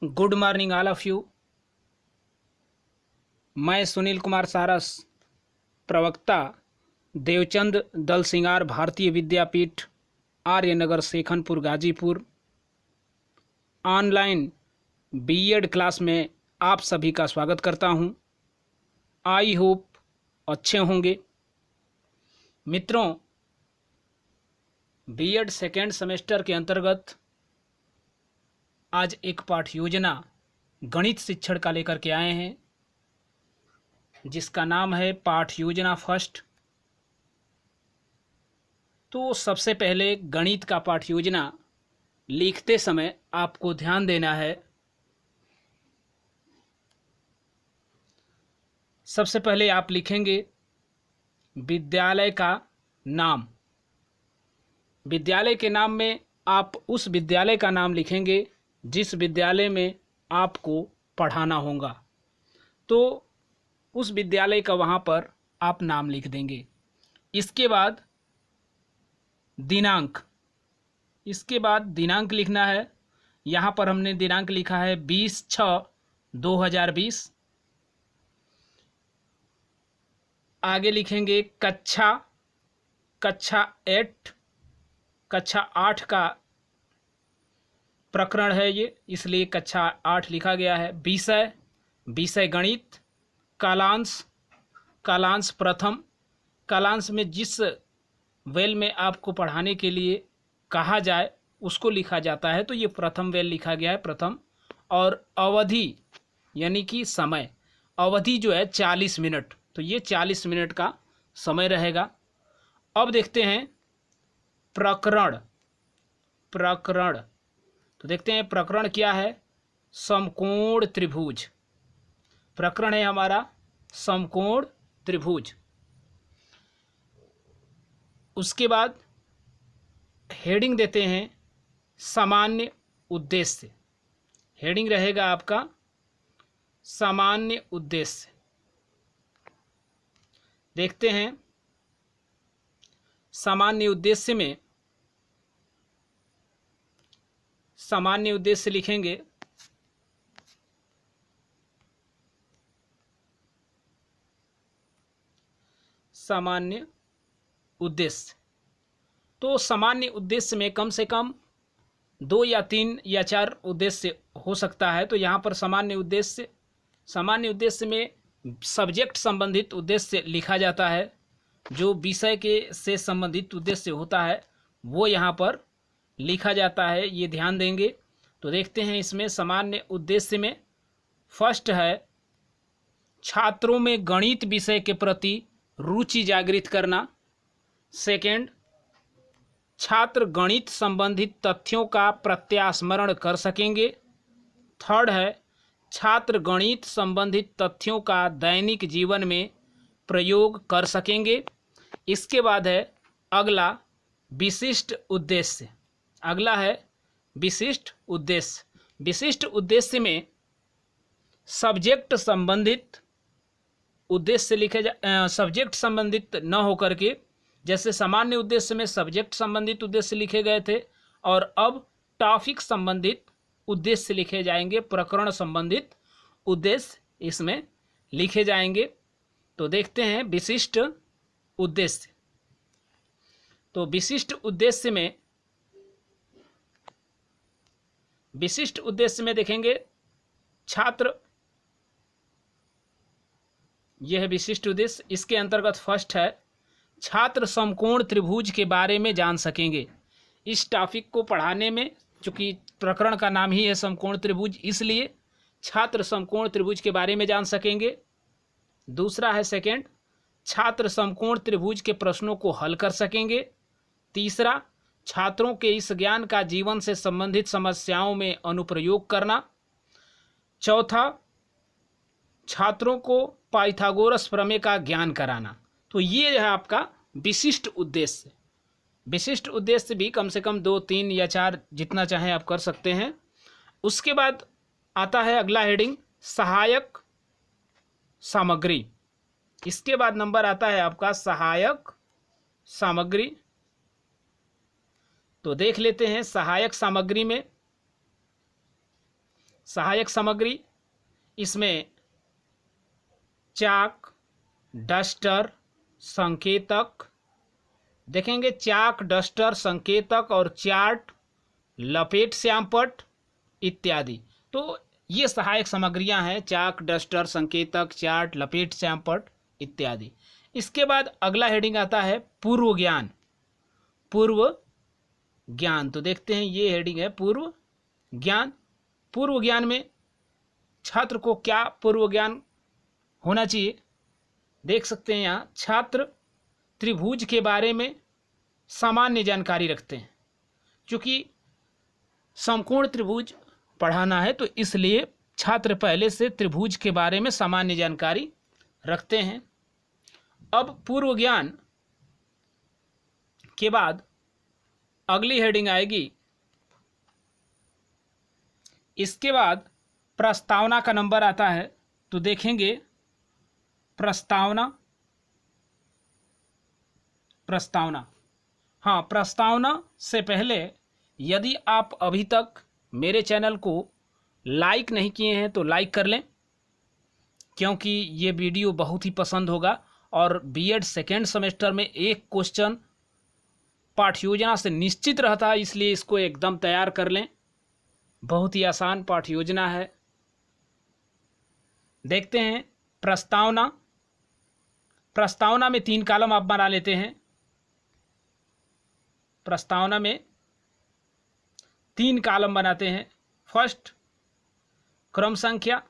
Good morning all of you. मैं सुनील कुमार सारस, प्रवक्ता Devchand Dal Singar Bharatiya Vidyapeeth Aryanagar Sekhanpur Ghazipur, online BEd class में आप सभी का स्वागत करता हूं। आई होप अच्छे होंगे। मित्रों, बीएड सेकेंड सेमेस्टर के अंतर्गत आज एक पाठ योजना गणित शिक्षण का लेकर के आए हैं, जिसका नाम है पाठ योजना फर्स्ट। तो सबसे पहले गणित का पाठ योजना लिखते समय आपको ध्यान देना है। सबसे पहले आप लिखेंगे विद्यालय का नाम। विद्यालय के नाम में आप उस विद्यालय का नाम लिखेंगे जिस विद्यालय में आपको पढ़ाना होगा, तो उस विद्यालय का वहाँ पर आप नाम लिख देंगे। इसके बाद दिनांक, लिखना है। यहाँ पर हमने दिनांक लिखा है 20/6/2020। आगे लिखेंगे कक्षा 8 का प्रकरण है ये, इसलिए कक्षा 8 लिखा गया है। विषय गणित। कालांश प्रथम। कालांश में जिस वेल में आपको पढ़ाने के लिए कहा जाए उसको लिखा जाता है, तो ये प्रथम वेल लिखा गया है, प्रथम। और अवधि यानी कि समय, अवधि जो है 40 मिनट, तो ये 40 मिनट का समय रहेगा। अब देखते हैं प्रकरण। तो देखते हैं प्रकरण क्या है। समकोण त्रिभुज। प्रकरण है हमारा समकोण त्रिभुज। उसके बाद हेडिंग देते हैं सामान्य उद्देश्य। हेडिंग रहेगा आपका सामान्य उद्देश्य। देखते हैं सामान्य उद्देश्य लिखेंगे सामान्य उद्देश्य। तो सामान्य उद्देश्य में कम से कम 2 या 3 या 4 उद्देश्य हो सकता है। तो यहाँ पर सामान्य उद्देश्य में सब्जेक्ट संबंधित उद्देश्य लिखा जाता है। जो विषय के से संबंधित उद्देश्य होता है वो यहाँ पर लिखा जाता है, ये ध्यान देंगे। तो देखते हैं इसमें सामान्य उद्देश्य में फर्स्ट है छात्रों में गणित विषय के प्रति रुचि जागृत करना। सेकंड, छात्र गणित संबंधित तथ्यों का प्रत्यास्मरण कर सकेंगे। थर्ड है छात्र गणित संबंधित तथ्यों का दैनिक जीवन में प्रयोग कर सकेंगे। इसके बाद है अगला विशिष्ट उद्देश्य। अगला है विशिष्ट उद्देश्य। विशिष्ट उद्देश्य में सब्जेक्ट संबंधित उद्देश्य लिखे सब्जेक्ट संबंधित न होकर के, जैसे सामान्य उद्देश्य में सब्जेक्ट संबंधित उद्देश्य लिखे गए थे, और अब टॉपिक संबंधित उद्देश्य लिखे जाएंगे, प्रकरण संबंधित उद्देश्य इसमें लिखे जाएंगे। तो देखते हैं विशिष्ट उद्देश्य। तो विशिष्ट उद्देश्य में देखेंगे छात्र, यह है विशिष्ट उद्देश्य। इसके अंतर्गत फर्स्ट है छात्र समकोण त्रिभुज के बारे में जान सकेंगे। इस टॉपिक को पढ़ाने में, चूंकि प्रकरण का नाम ही है समकोण त्रिभुज, इसलिए छात्र समकोण त्रिभुज के बारे में जान सकेंगे। दूसरा है सेकंड, छात्र समकोण त्रिभुज के प्रश्नों को हल कर सकेंगे। तीसरा, छात्रों के इस ज्ञान का जीवन से संबंधित समस्याओं में अनुप्रयोग करना। चौथा, छात्रों को पाइथागोरस प्रमेय का ज्ञान कराना। तो ये है आपका विशिष्ट उद्देश्य। विशिष्ट उद्देश्य भी कम से कम 2, 3 या 4 जितना चाहें आप कर सकते हैं। उसके बाद आता है अगला हेडिंग सहायक सामग्री। इसके बाद नंबर आता है आपका सहायक सामग्री। तो देख लेते हैं सहायक सामग्री में सहायक सामग्री, इसमें चाक, डस्टर, संकेतक देखेंगे, चाक, डस्टर, संकेतक और चार्ट, लपेट श्यामपट्ट इत्यादि। तो ये सहायक सामग्रियां हैं, चाक, डस्टर, संकेतक, चार्ट, लपेट श्यामपट्ट इत्यादि। इसके बाद अगला हेडिंग आता है पूर्व ज्ञान। पूर्व ज्ञान, तो देखते हैं ये हेडिंग है पूर्व ज्ञान। पूर्व ज्ञान में छात्र को क्या पूर्व ज्ञान होना चाहिए, देख सकते हैं यहाँ छात्र त्रिभुज के बारे में सामान्य जानकारी रखते हैं। क्योंकि समकोण त्रिभुज पढ़ाना है तो इसलिए छात्र पहले से त्रिभुज के बारे में सामान्य जानकारी रखते हैं। अब पूर्व ज्ञान के बाद अगली हेडिंग आएगी, इसके बाद प्रस्तावना का नंबर आता है। तो देखेंगे प्रस्तावना, हाँ, प्रस्तावना से पहले यदि आप अभी तक मेरे चैनल को लाइक नहीं किए हैं तो लाइक कर लें, क्योंकि ये वीडियो बहुत ही पसंद होगा। और बीएड सेकेंड सेमेस्टर में एक क्वेश्चन पाठ योजना से निश्चित रहता है, इसलिए इसको एकदम तैयार कर लें। बहुत ही आसान पाठ योजना है। देखते हैं प्रस्तावना। प्रस्तावना में 3 कॉलम आप बना लेते हैं। प्रस्तावना में 3 कॉलम बनाते हैं। फर्स्ट क्रम संख्या,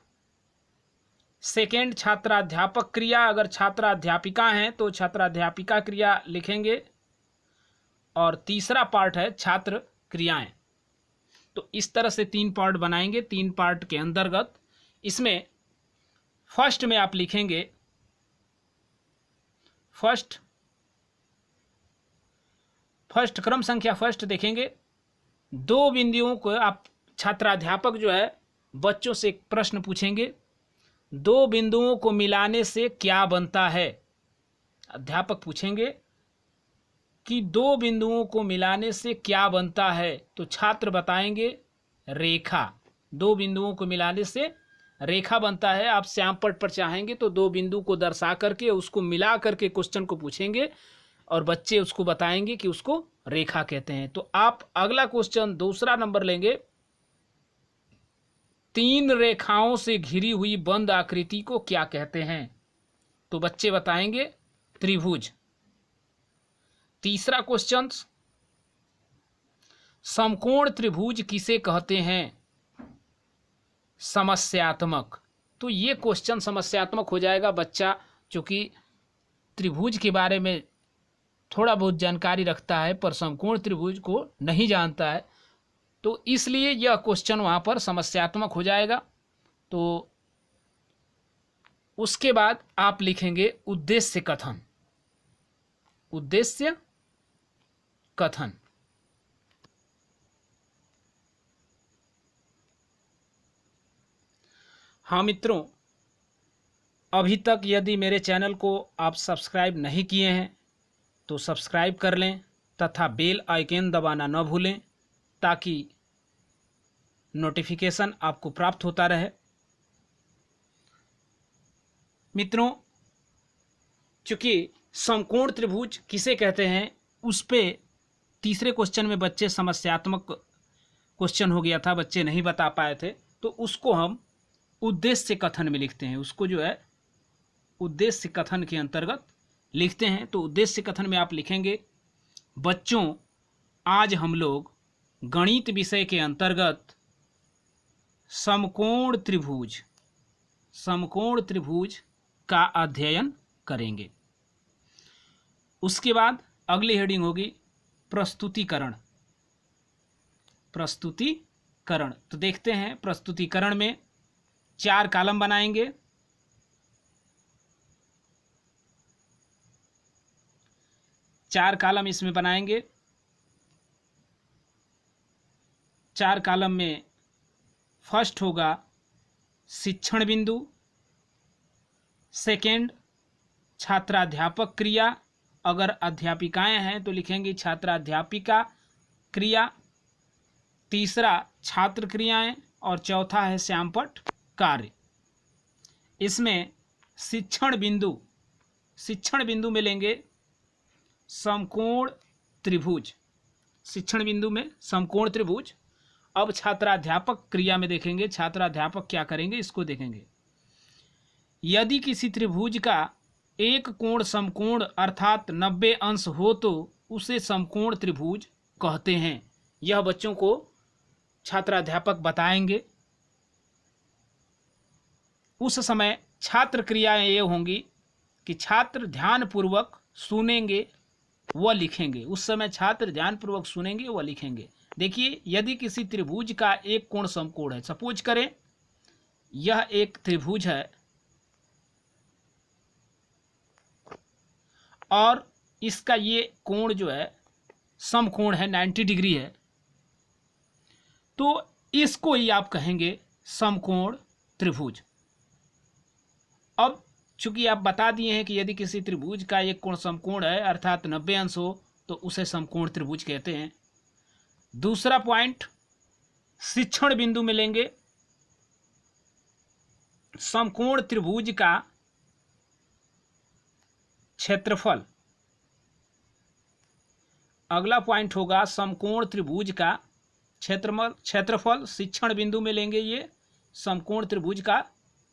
सेकेंड छात्राध्यापक क्रिया, अगर छात्राध्यापिका हैं तो छात्राध्यापिका क्रिया लिखेंगे, और तीसरा पार्ट है छात्र क्रियाएं। तो इस तरह से 3 पार्ट बनाएंगे। 3 पार्ट के अंतर्गत इसमें फर्स्ट में आप लिखेंगे, फर्स्ट क्रम संख्या फर्स्ट देखेंगे, 2 बिंदुओं को आप छात्राध्यापक जो है बच्चों से एक प्रश्न पूछेंगे, 2 बिंदुओं को मिलाने से क्या बनता है। अध्यापक पूछेंगे कि 2 बिंदुओं को मिलाने से क्या बनता है, तो छात्र बताएंगे रेखा। 2 बिंदुओं को मिलाने से रेखा बनता है। आप श्यामपट्ट पर चाहेंगे तो 2 बिंदु को दर्शा करके उसको मिला करके क्वेश्चन को पूछेंगे और बच्चे उसको बताएंगे कि उसको रेखा कहते हैं। तो आप अगला क्वेश्चन दूसरा नंबर लेंगे, 3 रेखाओं से घिरी हुई बंद आकृति को क्या कहते हैं, तो बच्चे बताएंगे त्रिभुज। तीसरा क्वेश्चन, समकोण त्रिभुज किसे कहते हैं, समस्यात्मक। तो ये क्वेश्चन समस्यात्मक हो जाएगा। बच्चा चूंकि त्रिभुज के बारे में थोड़ा बहुत जानकारी रखता है पर समकोण त्रिभुज को नहीं जानता है, तो इसलिए यह क्वेश्चन वहाँ पर समस्यात्मक हो जाएगा। तो उसके बाद आप लिखेंगे उद्देश्य कथन। उद्देश्य कथन, हाँ मित्रों, अभी तक यदि मेरे चैनल को आप सब्सक्राइब नहीं किए हैं तो सब्सक्राइब कर लें तथा बेल आइकन दबाना न भूलें, ताकि नोटिफिकेशन आपको प्राप्त होता रहे। मित्रों, चूँकि समकोण त्रिभुज किसे कहते हैं उस पे तीसरे क्वेश्चन में बच्चे समस्यात्मक क्वेश्चन हो गया था, बच्चे नहीं बता पाए थे, तो उसको हम उद्देश्य कथन में लिखते हैं। उसको जो है उद्देश्य कथन के अंतर्गत लिखते हैं। तो उद्देश्य कथन में आप लिखेंगे, बच्चों आज हम लोग गणित विषय के अंतर्गत समकोण त्रिभुज का अध्ययन करेंगे। उसके बाद अगली हेडिंग होगी प्रस्तुतिकरण। तो देखते हैं प्रस्तुतिकरण में 4 कॉलम बनाएंगे। चार कॉलम इसमें बनाएंगे। 4 कॉलम में फर्स्ट होगा शिक्षण बिंदु, सेकेंड छात्राध्यापक क्रिया, अगर अध्यापिकाएं हैं तो लिखेंगे छात्राध्यापिका क्रिया, तीसरा छात्र क्रियाएं और चौथा है श्यामपट्ट कार्य। इसमें शिक्षण बिंदु में लेंगे समकोण त्रिभुज, शिक्षण बिंदु में समकोण त्रिभुज। अब छात्राध्यापक क्रिया में देखेंगे, छात्राध्यापक क्या करेंगे इसको देखेंगे। यदि किसी त्रिभुज का एक कोण समकोण अर्थात 90 अंश हो तो उसे समकोण त्रिभुज कहते हैं। यह बच्चों को छात्राध्यापक बताएंगे। उस समय छात्र क्रियाएं ये होंगी कि छात्र ध्यानपूर्वक सुनेंगे व लिखेंगे। उस समय छात्र ध्यानपूर्वक सुनेंगे व लिखेंगे। देखिए, यदि किसी त्रिभुज का एक कोण समकोण है, सपोज करें यह एक त्रिभुज है और इसका ये कोण जो है समकोण है, 90 डिग्री है, तो इसको ही आप कहेंगे समकोण त्रिभुज। अब चूंकि आप बता दिए हैं कि यदि किसी त्रिभुज का एक कोण समकोण है अर्थात 90 अंश हो तो उसे समकोण त्रिभुज कहते हैं। दूसरा पॉइंट, शिक्षण बिंदु में लेंगे समकोण त्रिभुज का क्षेत्रफल। अगला पॉइंट होगा समकोण त्रिभुज का क्षेत्रफल। शिक्षण बिंदु में लेंगे ये समकोण त्रिभुज का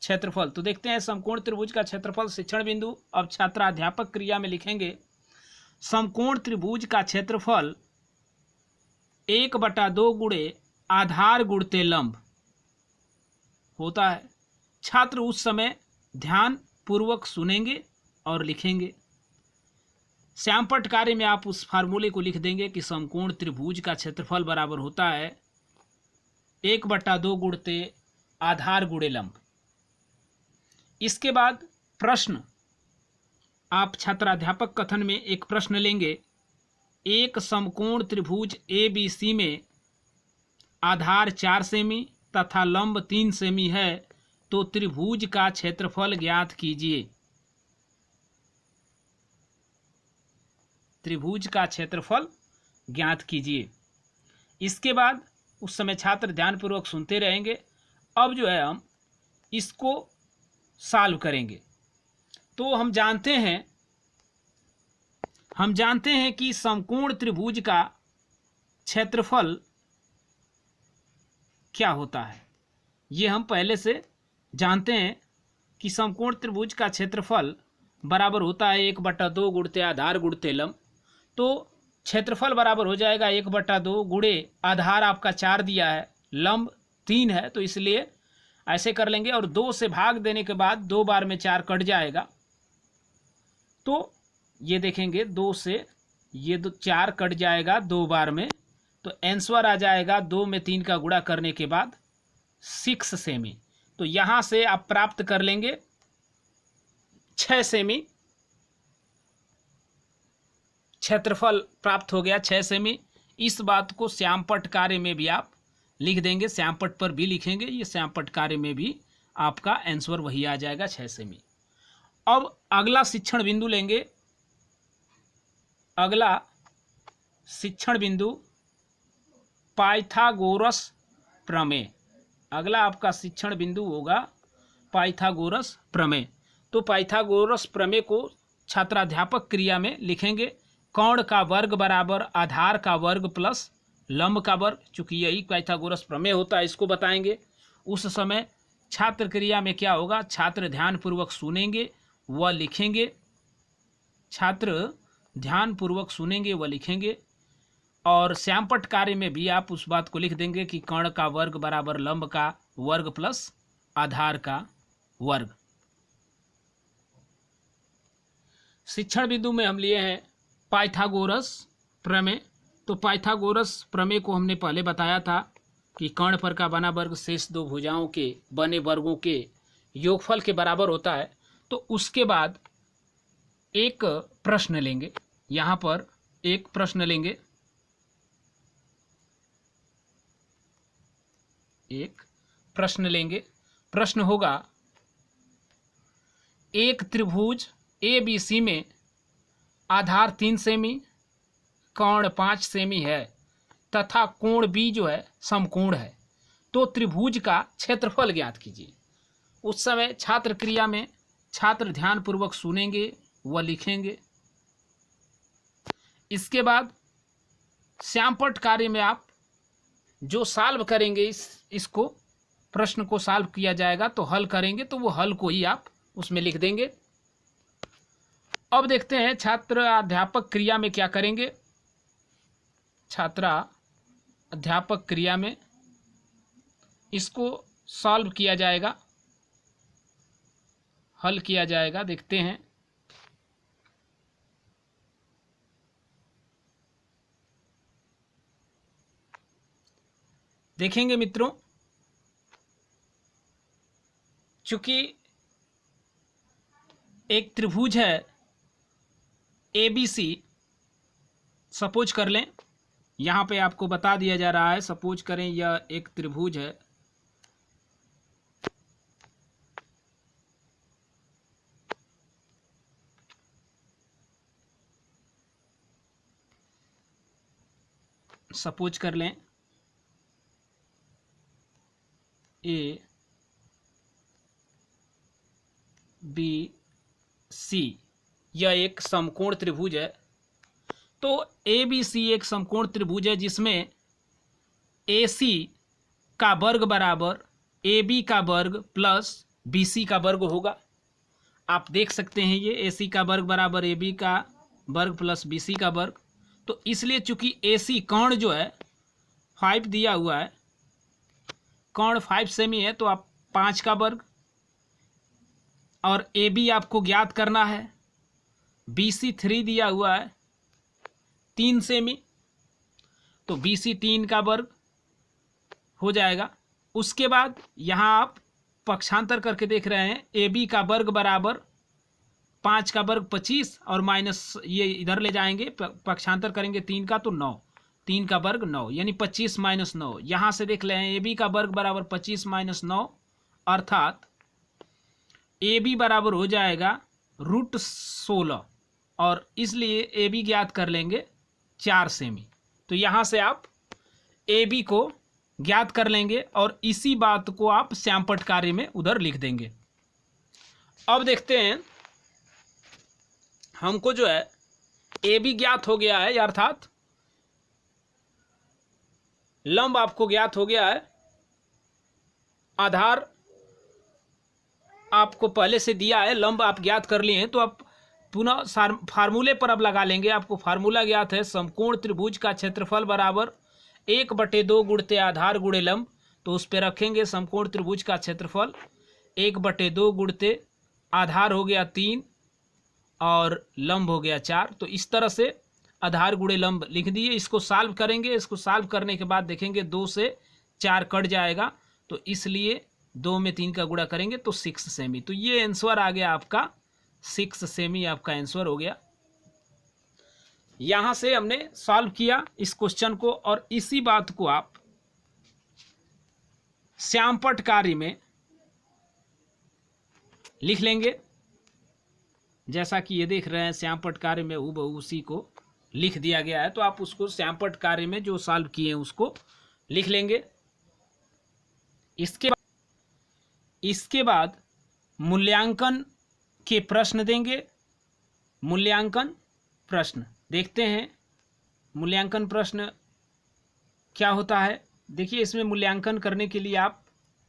क्षेत्रफल। तो देखते हैं समकोण त्रिभुज का क्षेत्रफल, शिक्षण बिंदु। अब छात्राध्यापक क्रिया में लिखेंगे समकोण त्रिभुज का क्षेत्रफल 1/2 गुणे आधार गुणते लंब होता है। छात्र उस समय ध्यान पूर्वक सुनेंगे और लिखेंगे। श्यामपट्ट कार्य में आप उस फार्मूले को लिख देंगे कि समकोण त्रिभुज का क्षेत्रफल बराबर होता है 1/2 गुणते आधार गुणे लंब। इसके बाद प्रश्न, आप छात्राध्यापक कथन में एक प्रश्न लेंगे। एक समकोण त्रिभुज ABC में आधार 4 सेमी तथा लंब 3 सेमी है तो त्रिभुज का क्षेत्रफल ज्ञात कीजिए। त्रिभुज का क्षेत्रफल ज्ञात कीजिए। इसके बाद उस समय छात्र ध्यानपूर्वक सुनते रहेंगे। अब जो है हम इसको सॉल्व करेंगे। तो हम जानते हैं कि समकोण त्रिभुज का क्षेत्रफल क्या होता है। ये हम पहले से जानते हैं कि समकोण त्रिभुज का क्षेत्रफल बराबर होता है 1/2 गुणते आधार गुणते लंब। तो क्षेत्रफल बराबर हो जाएगा 1/2 गुणे आधार आपका 4 दिया है, लंब 3 है, तो इसलिए ऐसे कर लेंगे। और 2 से भाग देने के बाद 2 बार में 4 कट जाएगा। तो ये देखेंगे 2 से ये 4 कट जाएगा 2 बार में, तो आंसर आ जाएगा 2 में 3 का गुणा करने के बाद 6 सेमी। तो यहाँ से आप प्राप्त कर लेंगे 6 सेमी। क्षेत्रफल प्राप्त हो गया 6 सेमी। इस बात को श्यामपट्ट कार्य में भी आप लिख देंगे, श्यामपट्ट पर भी लिखेंगे। ये श्यामपट्ट कार्य में भी आपका आंसर वही आ जाएगा 6 सेमी। अब अगला शिक्षण बिंदु लेंगे। अगला शिक्षण बिंदु पाइथागोरस प्रमेय। अगला आपका शिक्षण बिंदु होगा पाइथागोरस प्रमेय। तो पाइथागोरस प्रमेय को छात्राध्यापक क्रिया में लिखेंगे। कोण का वर्ग बराबर आधार का वर्ग प्लस लंब का वर्ग। चूंकि यही पाइथागोरस प्रमेय होता है, इसको बताएंगे। उस समय छात्र क्रिया में क्या होगा, छात्र ध्यानपूर्वक सुनेंगे व लिखेंगे। छात्र ध्यानपूर्वक सुनेंगे व लिखेंगे। और श्यामपट्ट कार्य में भी आप उस बात को लिख देंगे कि कोण का वर्ग बराबर लंब का वर्ग प्लस आधार का वर्ग। शिक्षण बिंदु में हम लिए हैं पाइथागोरस प्रमेय। तो पाइथागोरस प्रमेय को हमने पहले बताया था कि कर्ण पर का बना वर्ग शेष 2 भुजाओं के बने वर्गों के योगफल के बराबर होता है। तो उसके बाद एक प्रश्न लेंगे, यहाँ पर एक प्रश्न लेंगे। प्रश्न होगा, एक त्रिभुज ABC में आधार 3 सेमी, कोण 5 सेमी है तथा कोण B जो है समकोण है, तो त्रिभुज का क्षेत्रफल ज्ञात कीजिए। उस समय छात्र क्रिया में छात्र ध्यानपूर्वक सुनेंगे व लिखेंगे। इसके बाद श्यामपट्ट कार्य में आप जो सॉल्व करेंगे, इसको प्रश्न को सॉल्व किया जाएगा तो हल करेंगे, तो वो हल को ही आप उसमें लिख देंगे। अब देखते हैं छात्र अध्यापक क्रिया में क्या करेंगे। छात्र अध्यापक क्रिया में इसको सॉल्व किया जाएगा, हल किया जाएगा। देखते हैं। देखेंगे मित्रों, चूंकि एक त्रिभुज है ABC, सपोज कर लें, यहाँ पे आपको बता दिया जा रहा है, सपोज करें यह एक त्रिभुज है। सपोज कर लें ABC, यह एक समकोण त्रिभुज है। तो ABC एक समकोण त्रिभुज है जिसमें AC का वर्ग बराबर AB का वर्ग प्लस BC का वर्ग होगा। आप देख सकते हैं ये AC का वर्ग बराबर AB का वर्ग प्लस BC का वर्ग। तो इसलिए चूंकि AC कर्ण जो है 5 दिया हुआ है, कर्ण 5 सेमी है, तो आप 5 का वर्ग, और AB आपको ज्ञात करना है, BC 3 दिया हुआ है 3 सेमी, तो BC 3 का वर्ग हो जाएगा। उसके बाद यहाँ आप पक्षांतर करके देख रहे हैं, AB का वर्ग बराबर 5 का वर्ग 25 और माइनस ये इधर ले जाएंगे, पक्षांतर करेंगे 3 का तो 9, 3 का वर्ग 9, यानी 25 माइनस 9। यहाँ से देख लें AB का वर्ग बराबर 25 माइनस 9, अर्थात AB बराबर हो जाएगा √16, और इसलिए AB ज्ञात कर लेंगे 4 सेमी। तो यहाँ से आप AB को ज्ञात कर लेंगे और इसी बात को आप श्यामपट्ट कार्य में उधर लिख देंगे। अब देखते हैं, हमको जो है AB ज्ञात हो गया है, अर्थात लंब आपको ज्ञात हो गया है, आधार आपको पहले से दिया है, लंब आप ज्ञात कर लिए हैं, तो आप पुनः फार्मूले पर अब लगा लेंगे। आपको फार्मूला ज्ञात है, समकोण त्रिभुज का क्षेत्रफल बराबर 1/2 गुणते आधार गुणे लंब। तो उस पर रखेंगे समकोण त्रिभुज का क्षेत्रफल 1/2 गुणते आधार हो गया 3 और लंब हो गया 4। तो इस तरह से आधार गुणे लंब लिख दिए। इसको सॉल्व करेंगे, इसको सॉल्व करने के बाद देखेंगे 2 से 4 कट जाएगा, तो इसलिए 2 में 3 का गुणा करेंगे तो 6 सेमी। तो ये आंसर आ गया आपका 6 सेमी, आपका आंसर हो गया। यहां से हमने सॉल्व किया इस क्वेश्चन को, और इसी बात को आप श्यामपट्ट कार्य में लिख लेंगे। जैसा कि ये देख रहे हैं श्यामपट्ट कार्य में हूबहू उसी को लिख दिया गया है, तो आप उसको श्यामपट्ट कार्य में जो सॉल्व किए हैं उसको लिख लेंगे। इसके बाद मूल्यांकन के प्रश्न देंगे। मूल्यांकन प्रश्न देखते हैं, मूल्यांकन प्रश्न क्या होता है। देखिए, इसमें मूल्यांकन करने के लिए आप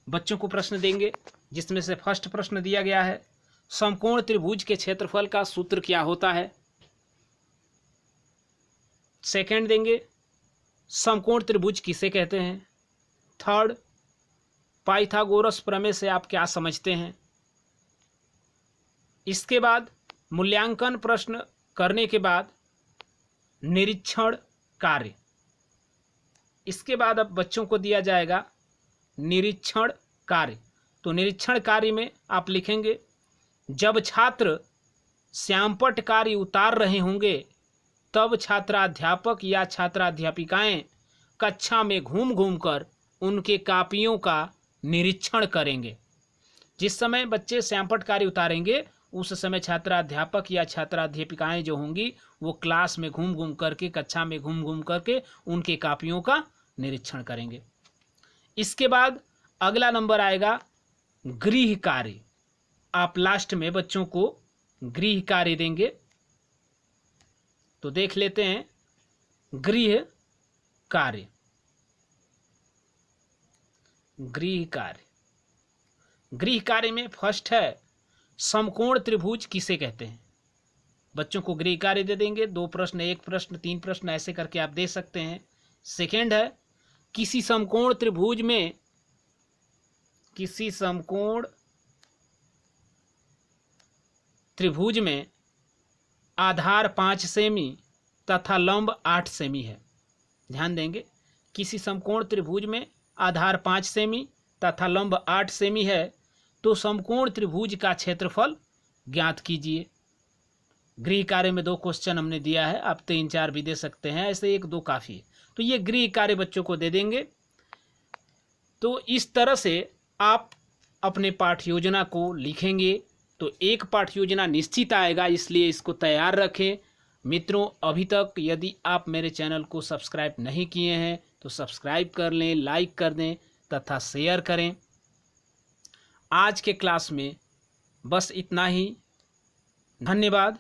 बच्चों को प्रश्न देंगे, जिसमें से फर्स्ट प्रश्न दिया गया है, समकोण त्रिभुज के क्षेत्रफल का सूत्र क्या होता है। सेकंड देंगे, समकोण त्रिभुज किसे कहते हैं। थर्ड, पाइथागोरस प्रमेय से आप क्या समझते हैं। इसके बाद मूल्यांकन प्रश्न करने के बाद निरीक्षण कार्य। इसके बाद अब बच्चों को दिया जाएगा निरीक्षण कार्य। तो निरीक्षण कार्य में आप लिखेंगे, जब छात्र श्यामपट्ट कार्य उतार रहे होंगे तब छात्राध्यापक या छात्राध्यापिकाएं कक्षा में घूम घूम कर उनके कापियों का निरीक्षण करेंगे। जिस समय बच्चे श्यामपट्ट कार्य उतारेंगे उस समय छात्राध्यापक या छात्राध्यापिकाएं जो होंगी वो क्लास में घूम घूम करके, कक्षा में घूम घूम करके उनके कापियों का निरीक्षण करेंगे। इसके बाद अगला नंबर आएगा गृह कार्य। आप लास्ट में बच्चों को गृह कार्य देंगे। तो देख लेते हैं गृह कार्य। गृह कार्य, गृह कार्य में फर्स्ट है समकोण त्रिभुज किसे कहते हैं। बच्चों को गृह कार्य दे देंगे, 2 प्रश्न, 1 प्रश्न, 3 प्रश्न, ऐसे करके आप दे सकते हैं। सेकेंड है किसी समकोण त्रिभुज में, किसी समकोण त्रिभुज में आधार 5 सेमी तथा लंब 8 सेमी है। ध्यान देंगे, किसी समकोण त्रिभुज में आधार 5 सेमी तथा लंब 8 सेमी है तो समकोण त्रिभुज का क्षेत्रफल ज्ञात कीजिए। गृह कार्य में 2 क्वेश्चन हमने दिया है, आप 3-4 भी दे सकते हैं, ऐसे 1-2 काफ़ी है। तो ये गृह कार्य बच्चों को दे देंगे। तो इस तरह से आप अपने पाठ योजना को लिखेंगे तो एक पाठ योजना निश्चित आएगा, इसलिए इसको तैयार रखें। मित्रों, अभी तक यदि आप मेरे चैनल को सब्सक्राइब नहीं किए हैं तो सब्सक्राइब कर लें, लाइक कर दें तथा शेयर करें। आज के क्लास में बस इतना ही। धन्यवाद।